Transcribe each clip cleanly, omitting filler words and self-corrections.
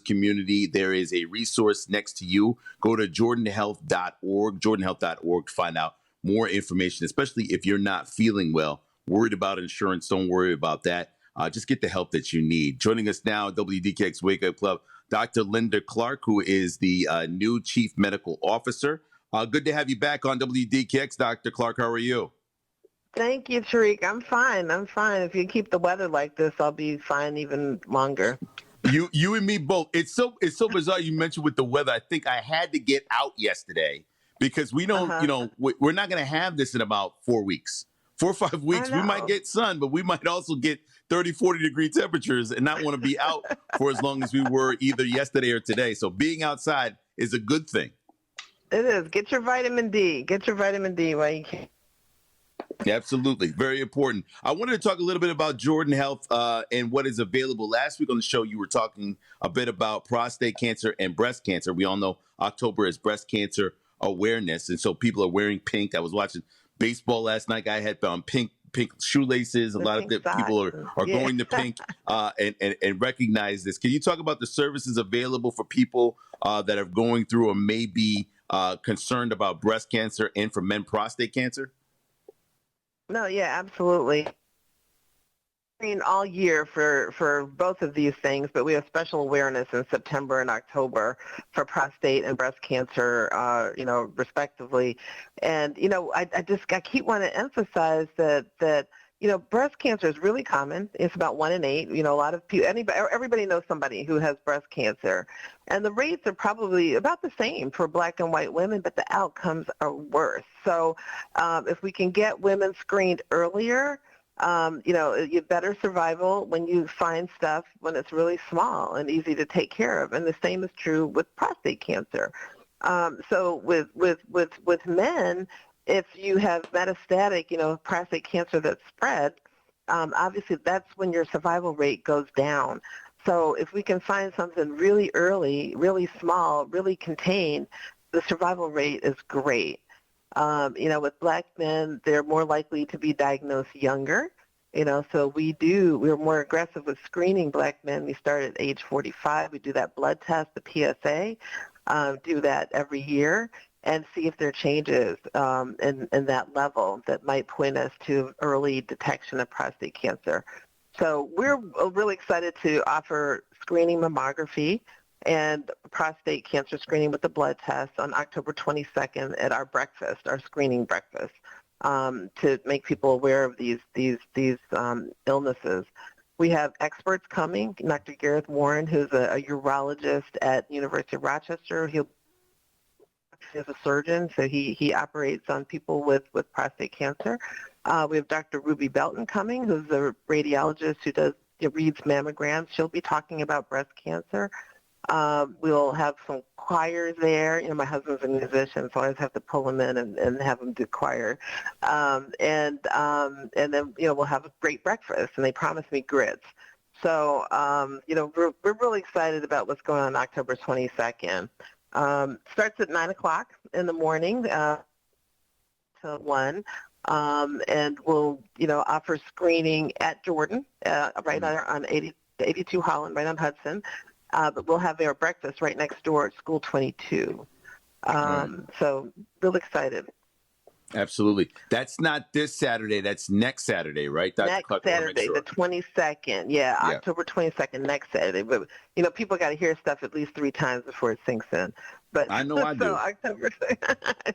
community, there is a resource next to you. Go to jordanhealth.org to find out more information, especially if you're not feeling well, worried about insurance. Don't worry about that. Just get the help that you need. Joining us now, WDKX Wake Up Club, Dr. Linda Clark, who is the new Chief Medical Officer. Good to have you back on WDKX, Dr. Clark. How are you? Thank you, Tariq. I'm fine. If you keep the weather like this, I'll be fine even longer. You and me both. It's so bizarre you mentioned with the weather. I think I had to get out yesterday because we don't, we're not going to have this in about 4 weeks. 4 or 5 weeks, we might get sun, but we might also get 30, 40-degree temperatures and not want to be out for as long as we were either yesterday or today. So being outside is a good thing. It is. Get your vitamin D. While you can. Absolutely. Very important. I wanted to talk a little bit about Jordan Health and what is available. Last week on the show, you were talking a bit about prostate cancer and breast cancer. We all know October is breast cancer awareness, and so people are wearing pink. I was watching baseball last night. I had pink shoelaces. A lot of people are going to pink and recognize this. Can you talk about the services available for people that are going through or may be concerned about breast cancer and for men prostate cancer? No, yeah, absolutely. All year for both of these things, but we have special awareness in September and October for prostate and breast cancer, respectively. And, I keep wanting to emphasize that breast cancer is really common. It's about 1 in 8. A lot of people, everybody knows somebody who has breast cancer. And the rates are probably about the same for black and white women, but the outcomes are worse. So if we can get women screened earlier, you better survival when you find stuff when it's really small and easy to take care of. And the same is true with prostate cancer. So with men, if you have metastatic, prostate cancer that's spread, obviously that's when your survival rate goes down. So if we can find something really early, really small, really contained, the survival rate is great. With black men, they're more likely to be diagnosed younger. So we're more aggressive with screening black men. We start at age 45. We do that blood test, the PSA, do that every year and see if there are changes in that level that might point us to early detection of prostate cancer. So we're really excited to offer screening mammography and prostate cancer screening with the blood test on October 22nd at our breakfast, our screening breakfast, to make people aware of these illnesses. We have experts coming. Dr. Gareth Warren, who's a urologist at University of Rochester. He's a surgeon, so he operates on people with prostate cancer. We have Dr. Ruby Belton coming, who's a radiologist who reads mammograms. She'll be talking about breast cancer. We'll have some choirs there. My husband's a musician, so I always have to pull him in and have him do choir. And then, we'll have a great breakfast, and they promised me grits. So, we're really excited about what's going on October 22nd. Starts at 9 o'clock in the morning to 1. And we'll, offer screening at Jordan, right on 82 Holland, right on Hudson. But we'll have our breakfast right next door at School 22. So real excited. Absolutely. That's not this Saturday. That's next Saturday, right, Dr. Next Clark? Saturday, the 22nd. Yeah, October 22nd, next Saturday. But, people got to hear stuff at least 3 times before it sinks in. But I know I do. October.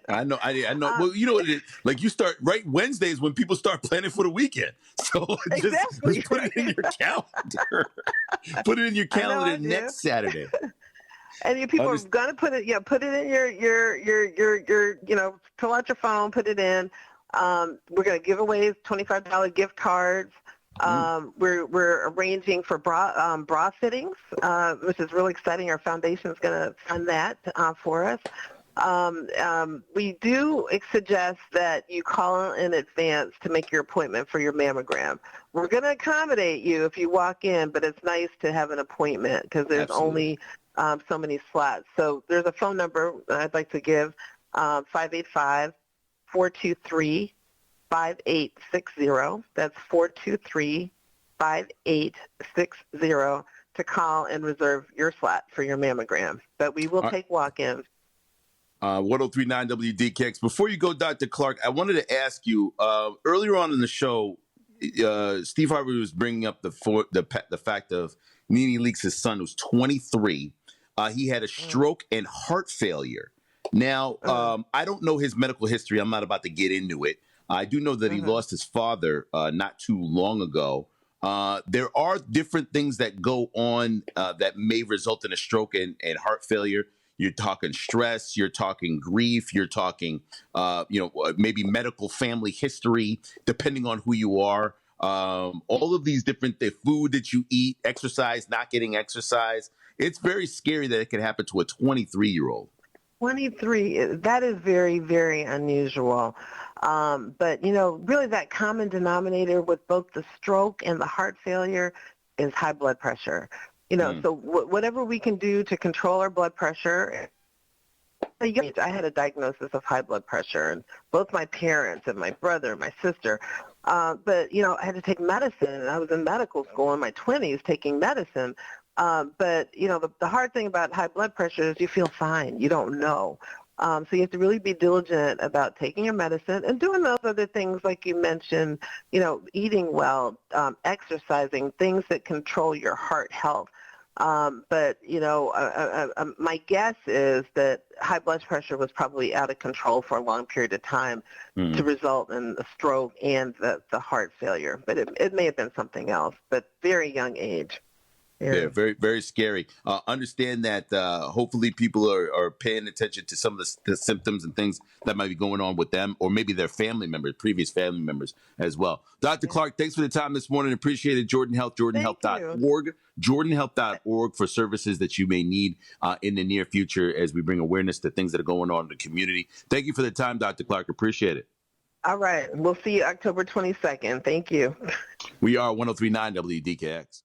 I know. Well, you know what it is? Like you start, right? Wednesday is when people start planning for the weekend. So just put it in your calendar. Put it in your calendar next Saturday. And you people are gonna put it in your pull out your phone, put it in. We're gonna give away $25 gift cards. We're arranging for bra fittings, which is really exciting. Our foundation is gonna fund that for us. We do suggest that you call in advance to make your appointment for your mammogram. We're going to accommodate you if you walk in, but it's nice to have an appointment because there's only so many slots. So there's a phone number I'd like to give, 585-423-5860. That's 423-5860. to call and reserve your slot for your mammogram. But we will take walk-ins. 1039 WDKX. Before you go, Dr. Clark, I wanted to ask you, earlier on in the show, Steve Harvey was bringing up the fact of Nene Leakes' son, who's 23. He had a stroke and heart failure. Now, I don't know his medical history. I'm not about to get into it. I do know that he lost his father not too long ago. There are different things that go on that may result in a stroke and heart failure. You're talking stress, you're talking grief, you're talking, maybe medical family history, depending on who you are. All of these different, the food that you eat, exercise, not getting exercise. It's very scary that it can happen to a 23-year-old. 23, that is very, very unusual. But, really that common denominator with both the stroke and the heart failure is high blood pressure. So whatever we can do to control our blood pressure. I had a diagnosis of high blood pressure, and both my parents and my brother and my sister. But, I had to take medicine, and I was in medical school in my 20s taking medicine. But, the hard thing about high blood pressure is you feel fine. You don't know. So you have to really be diligent about taking your medicine and doing those other things like you mentioned, eating well, exercising, things that control your heart health. But, my guess is that high blood pressure was probably out of control for a long period of time to result in a stroke and the heart failure. But it may have been something else, but very young age. Yeah, very, very scary. Understand that hopefully people are paying attention to some of the symptoms and things that might be going on with them, or maybe their family members, previous family members as well. Dr. Clark, thanks for the time this morning. Appreciate it. Jordan Health, jordanhealth.org, jordanhealth.org for services that you may need in the near future as we bring awareness to things that are going on in the community. Thank you for the time, Dr. Clark. Appreciate it. All right. We'll see you October 22nd. Thank you. We are 1039 WDKX.